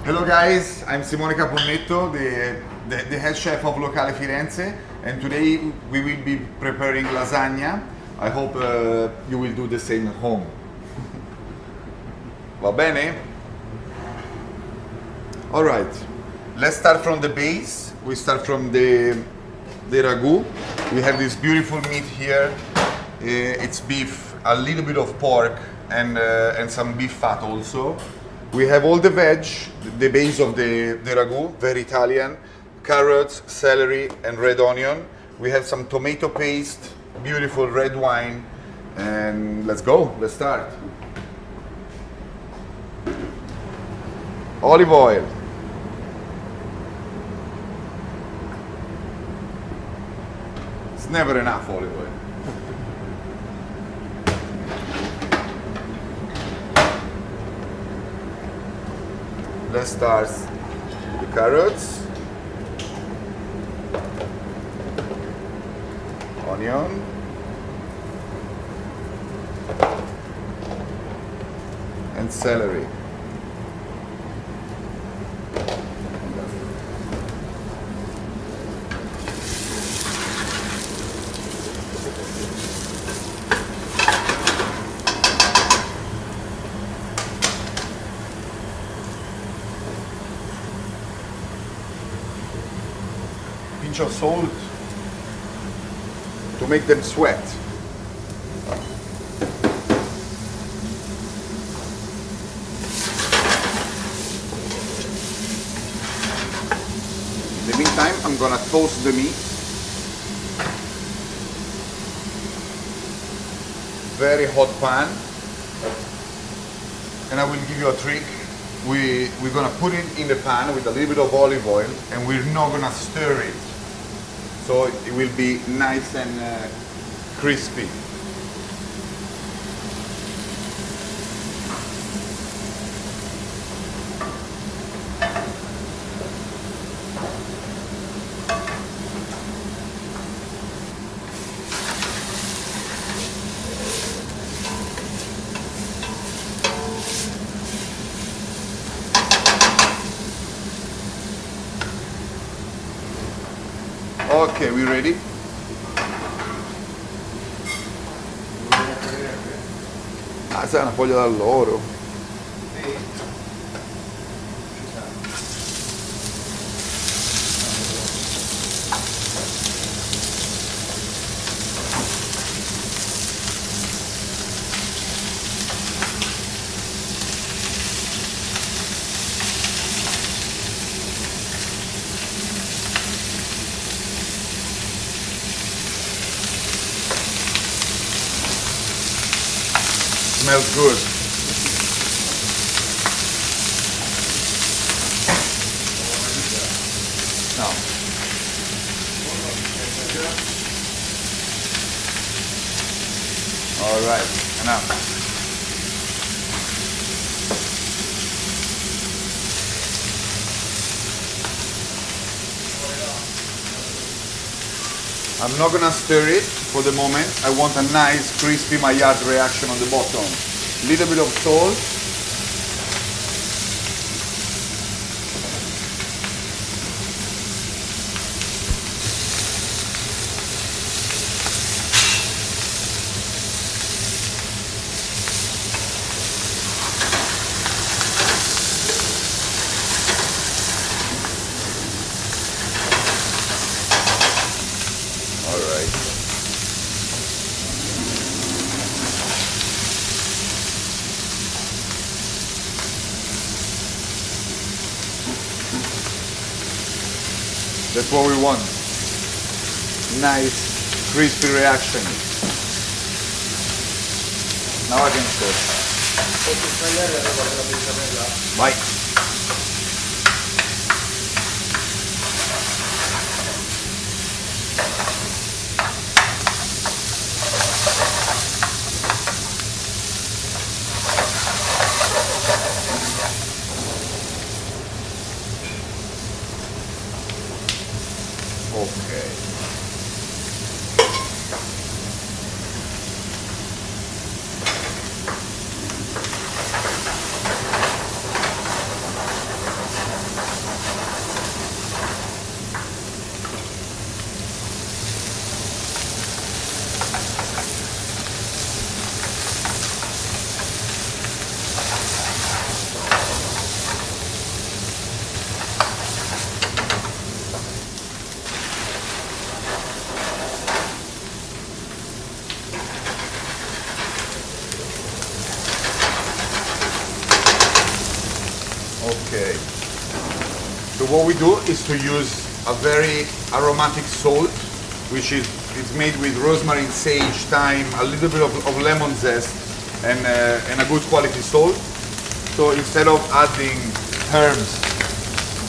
Hello guys, I'm Simone Caponnetto, the head chef of Locale Firenze, and today we will be preparing lasagna. I hope you will do the same at home. Va bene? Alright, let's start from the base. We start from the ragu. We have this beautiful meat here. It's beef, a little bit of pork, and some beef fat also. We have all the veg, the base of the ragu, very Italian, carrots, celery, and red onion. We have some tomato paste, beautiful red wine, and let's go, let's start. Olive oil. It's never enough olive oil. Let's start with the carrots, onion, and celery. Pinch of salt to make them sweat. In the meantime, I'm gonna toast the meat. Very hot pan. And I will give you a trick. We're gonna put it in the pan with a little bit of olive oil, and we're not gonna stir it. So it will be nice and crispy. Okay, we ready? Ah, sai, una foglia d'alloro. Smells good. No. All right, enough. I'm not gonna stir it for the moment. I want a nice crispy Maillard reaction on the bottom. Little bit of salt. All right. That's what we want. Nice, crispy reaction. Now I can stir. Vai. Okay. what we do is to use a very aromatic salt, which is it's made with rosemary, sage, thyme, a little bit of lemon zest, and a good quality salt. So instead of adding herbs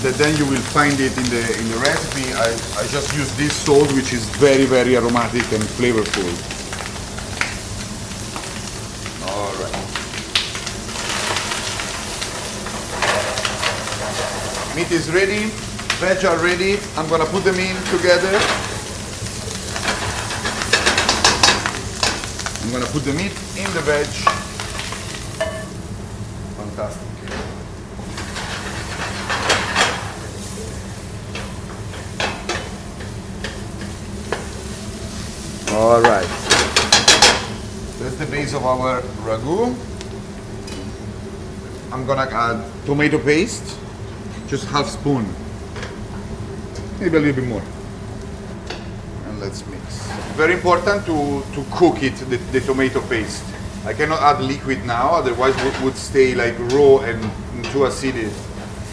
that then you will find it in the recipe, I just use this salt, which is very, very aromatic and flavorful. All right. Meat is ready, veg are ready. I'm gonna put them in together. I'm gonna put the meat in the veg. Fantastic. All right. That's the base of our ragu. I'm gonna add tomato paste, just half spoon, maybe a little bit more. And let's mix. Very important to cook it, the tomato paste. I cannot add liquid now, otherwise it would stay like raw and too acidic.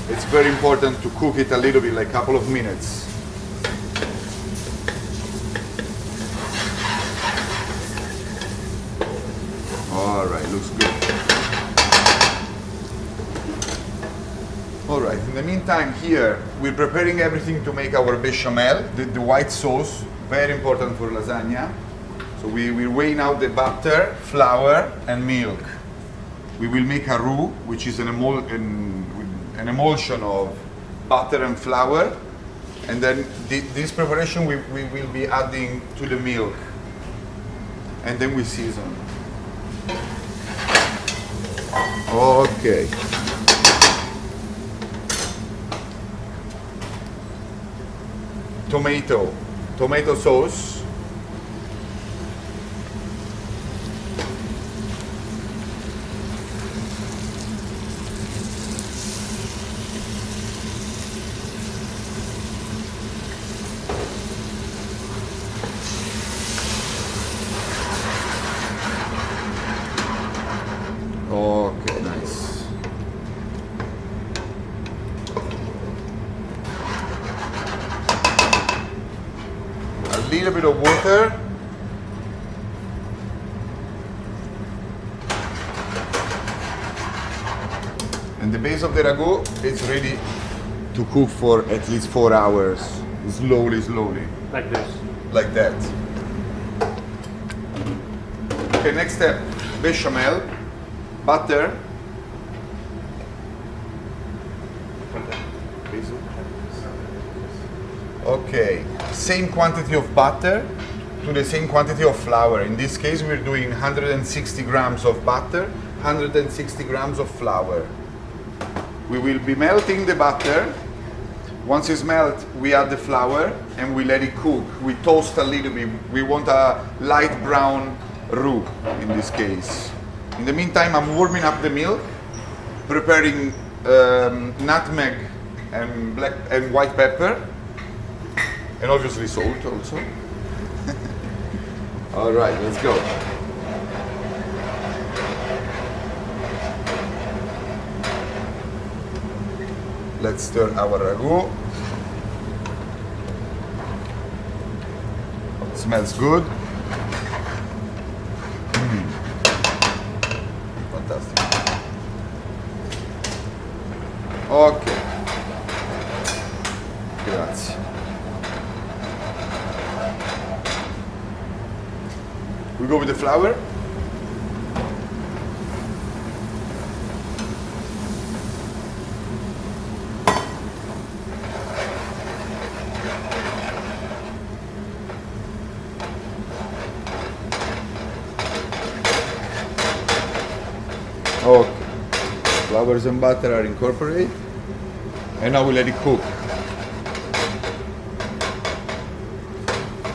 It's very important to cook it a little bit, like a couple of minutes. All right, looks good. All right, in the meantime here, we're preparing everything to make our bechamel, the white sauce, very important for lasagna. So we're weighing out the butter, flour, and milk. We will make a roux, which is an emulsion of butter and flour. And then this preparation we will be adding to the milk. And then we season. Okay. Tomato sauce. Okay, nice. A little bit of water. And the base of the ragu is ready to cook for at least 4 hours. Slowly. Like this. Like that. Okay, next step, bechamel, butter. Okay, same quantity of butter to the same quantity of flour. In this case, we're doing 160 grams of butter, 160 grams of flour. We will be melting the butter. Once it's melted, we add the flour and we let it cook. We toast a little bit. We want a light brown roux in this case. In the meantime, I'm warming up the milk, preparing nutmeg and black and white pepper, and obviously salt also. All right, let's go. Let's stir our ragu. Smells good. Fantastic. Okay. Grazie. We go with the flour. Okay, flours and butter are incorporated, and now we let it cook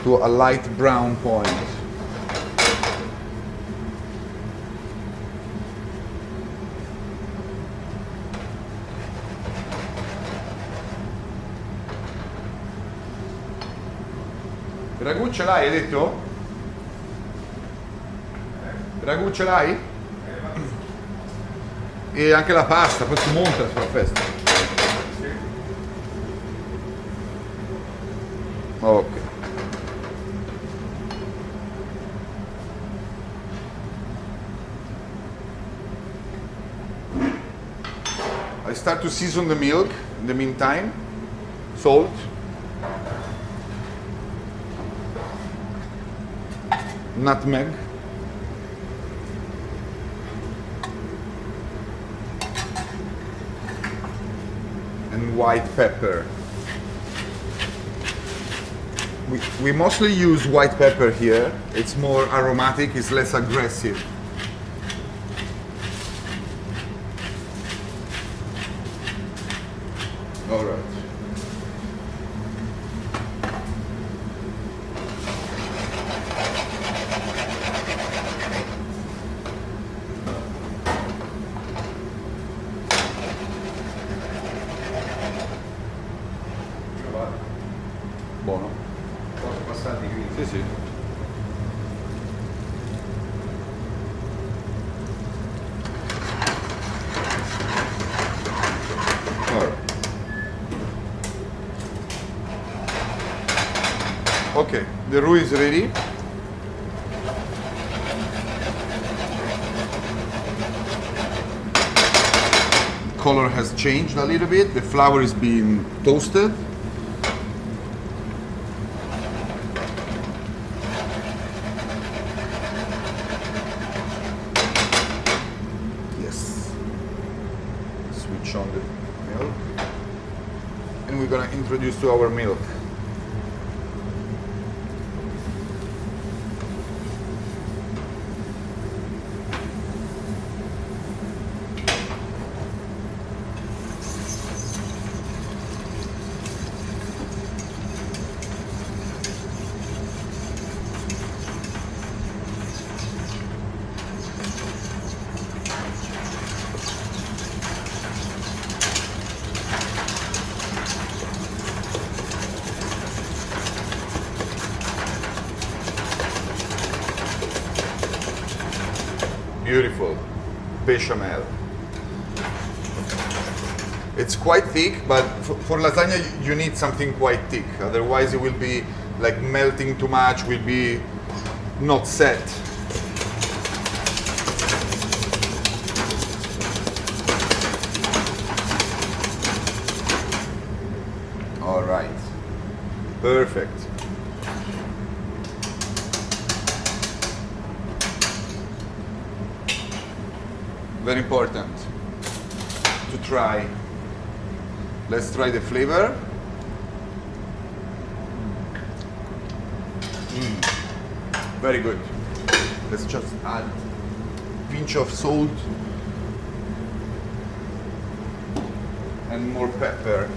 to a light brown point. Il ragù ce l'hai, hai detto? Il ragù ce l'hai? E anche la pasta, poi si monta sulla festa. Okay. I start to season the milk in the meantime. Salt. Nutmeg. And white pepper. We mostly use white pepper here. It's more aromatic, it's less aggressive. All right. Buono. Posso passarti qui? Sì, sì. All right. Okay, the roux is ready. Color has changed a little bit. The flour is being toasted. Yes. Switch on the milk. And we're gonna introduce to our milk. Beautiful bechamel. It's quite thick, but for lasagna you need something quite thick. Otherwise it will be like melting too much, will be not set. All right, perfect. Very important to try. Let's try the flavor. Very good. Let's just add a pinch of salt and more pepper.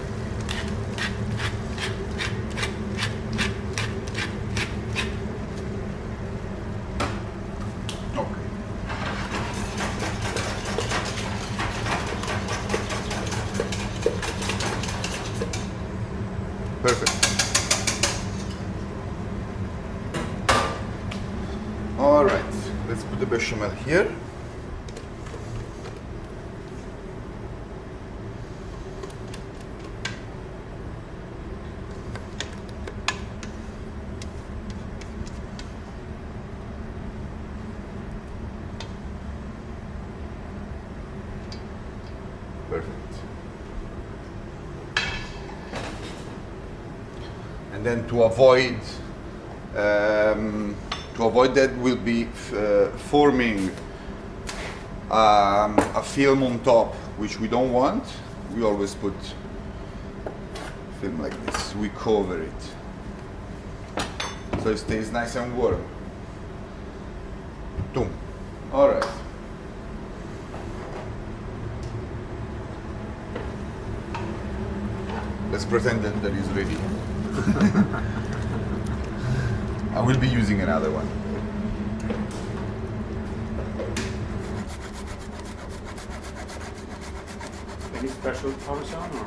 Perfect. All right, let's put the bechamel here. Perfect. And then to avoid that, we'll be forming a film on top, which we don't want. We always put film like this. We cover it so it stays nice and warm. Boom. All right. Let's pretend that that is ready. I will be using another one. Any special Parmesan or?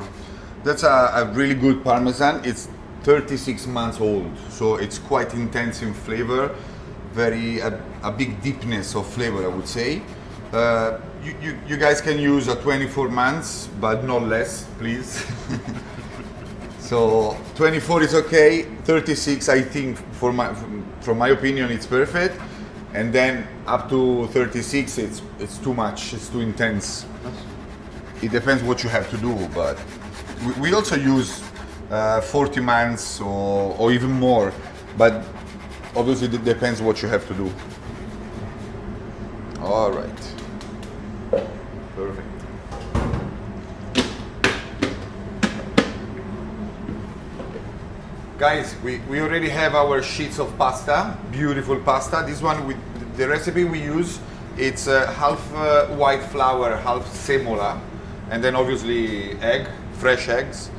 That's a really good Parmesan. It's 36 months old, so it's quite intense in flavor. Very a big deepness of flavor, I would say. You guys can use a 24 months, but not less, please. So 24 is okay. 36, I think, from my opinion, it's perfect. And then up to 36, it's too much. It's too intense. It depends what you have to do, but we also use 40 months or even more. But obviously, it depends what you have to do. All right. Perfect. Guys, we already have our sheets of pasta, beautiful pasta. This one, with the recipe we use, it's half white flour, half semola, and then obviously fresh eggs.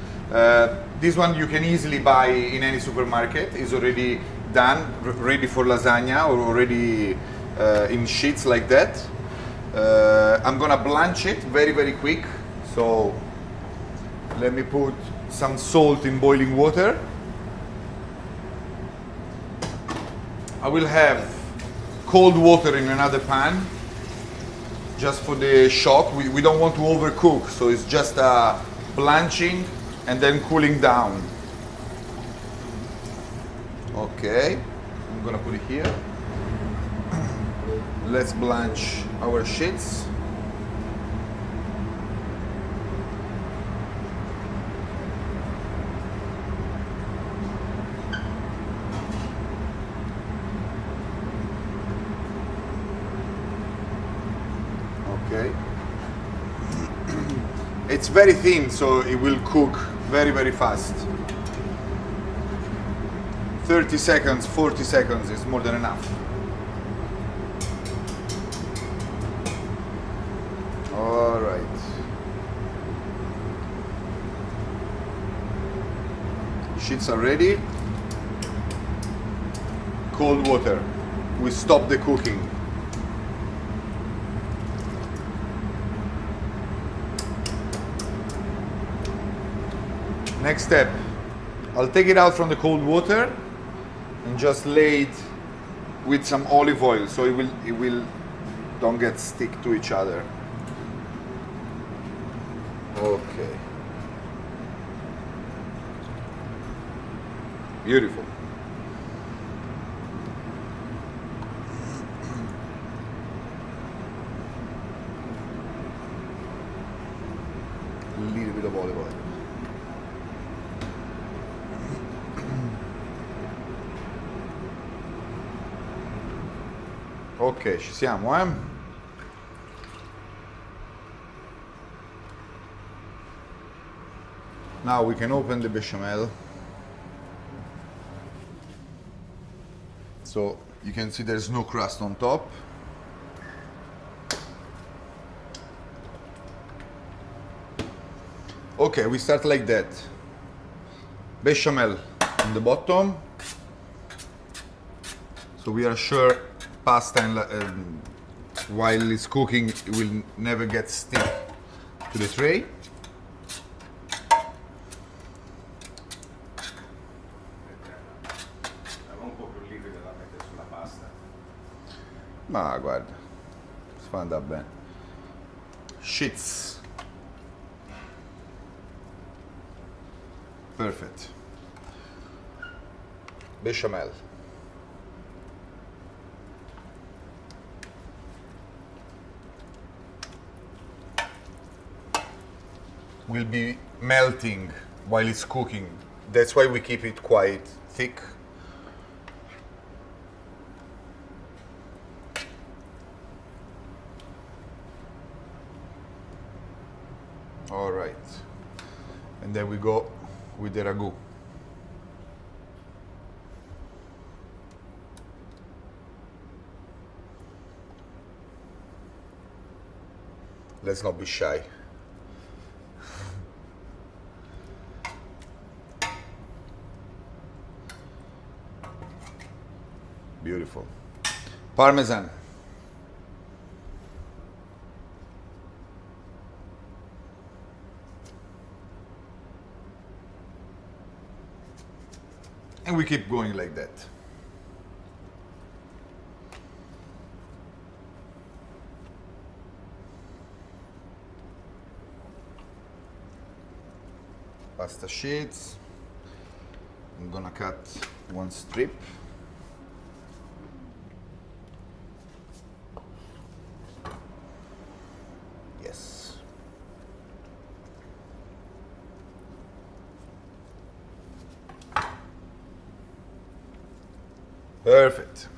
This one you can easily buy in any supermarket. It's already done, ready for lasagna, or already in sheets like that. I'm gonna blanch it very, very quick. So let me put some salt in boiling water. I will have cold water in another pan, just for the shock. We don't want to overcook, so it's just blanching and then cooling down. Okay, I'm gonna put it here. Let's blanch our sheets. Okay. It's very thin, so it will cook very, very fast. 30 seconds, 40 seconds is more than enough. All right. Sheets are ready. Cold water. We stop the cooking. Next step, I'll take it out from the cold water and just lay it with some olive oil, so it will don't get stick to each other. Okay. Beautiful. A little bit of olive oil. Ok, ci siamo, eh? Now we can open the bechamel. So you can see there's no crust on top. Okay, we start like that. Bechamel on the bottom. So we are sure pasta while it's cooking, it will never get stick to the tray. Un po' più liquido da mettere sulla pasta. Ma guarda, si fa andare bene. Sheets. Perfect. Bechamel. Will be melting while it's cooking. That's why we keep it quite thick. All right. And then we go with the ragu. Let's not be shy. Beautiful. Parmesan. And we keep going like that. Pasta sheets. I'm gonna cut one strip. Yes. Perfect.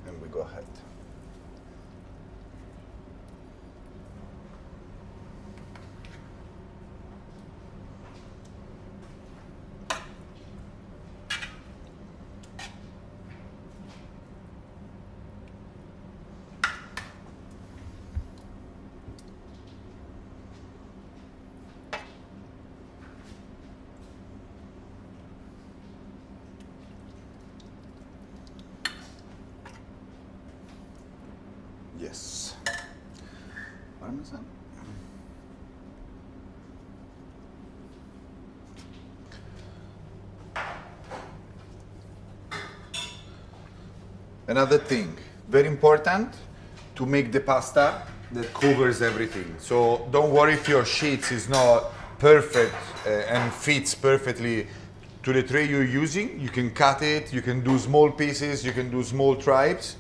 And we go ahead. Yes. Parmesan. Another thing, very important, to make the pasta that covers everything. So don't worry if your sheets is not perfect and fits perfectly to the tray you're using. You can cut it, you can do small pieces, you can do small tribes,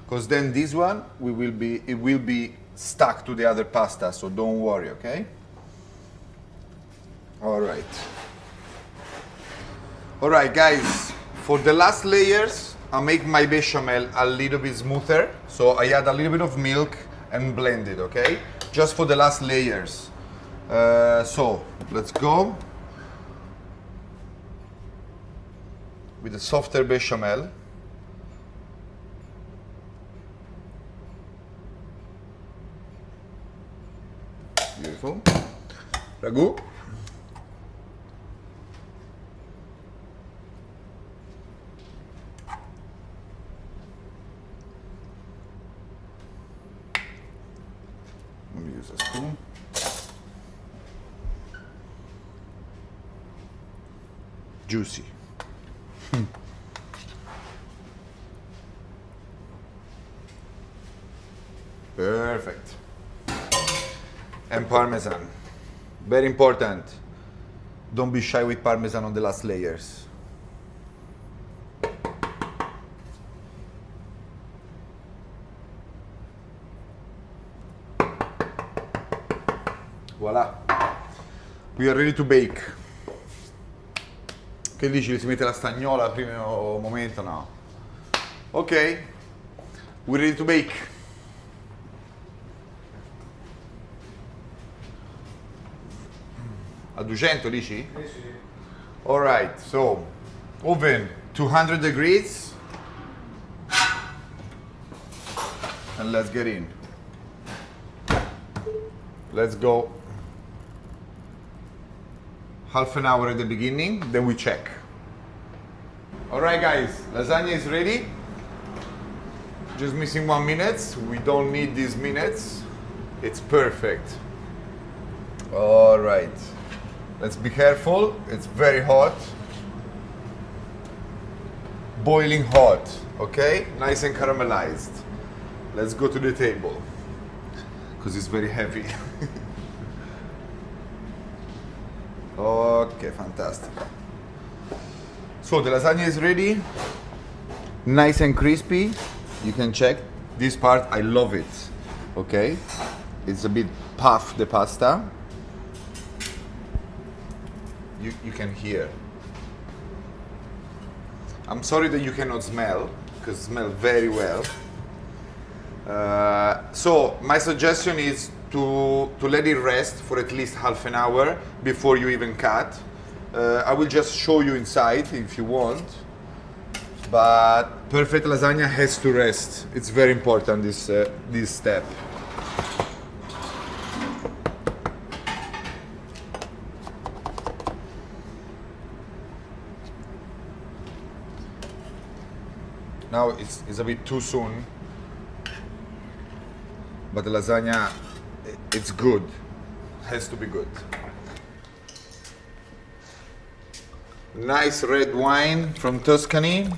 because then this one it will be stuck to the other pasta. So don't worry, okay? All right, guys. For the last layers, I make my bechamel a little bit smoother. So I add a little bit of milk and blend it, okay? Just for the last layers. So let's go with a softer bechamel. Beautiful. Ragu. Let me use a spoon. Juicy. Perfect. And Parmesan. Very important. Don't be shy with Parmesan on the last layers. Voilà. We are ready to bake. Che dici? Si mette la stagnola al primo momento? No. Ok. We're ready to bake. A 200 dici? Sì, sì. Alright, so oven 200 degrees and let's get in. Let's go half an hour at the beginning, then we check. Alright guys, lasagna is ready. Just missing 1 minute. We don't need these minutes. It's perfect. Alright. Let's be careful, it's very hot. Boiling hot, okay? Nice and caramelized. Let's go to the table, because it's very heavy. Okay, fantastic. So the lasagna is ready. Nice and crispy. You can check. This part, I love it, okay? It's a bit puff, the pasta. You can hear. I'm sorry that you cannot smell, because it smells very well. So my suggestion is to let it rest for at least half an hour before you even cut. I will just show you inside if you want. But perfect lasagna has to rest. It's very important, this step. Now it's a bit too soon, but the lasagna, it's good. Has to be good. Nice red wine from Tuscany.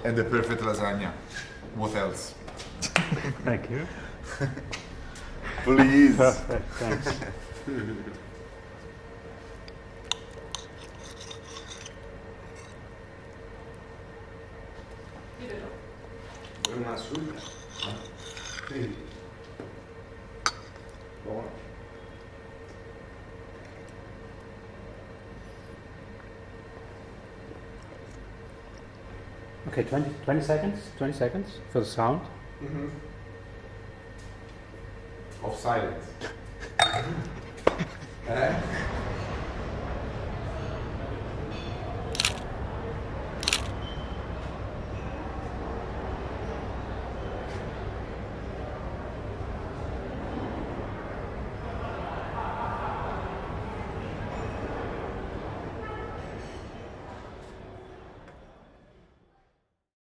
And the perfect lasagna. What else? Thank you. Please. Perfect, thanks. Una suya. Sì. Buono. Okay, 20 seconds? 20 seconds for the sound. Of silence.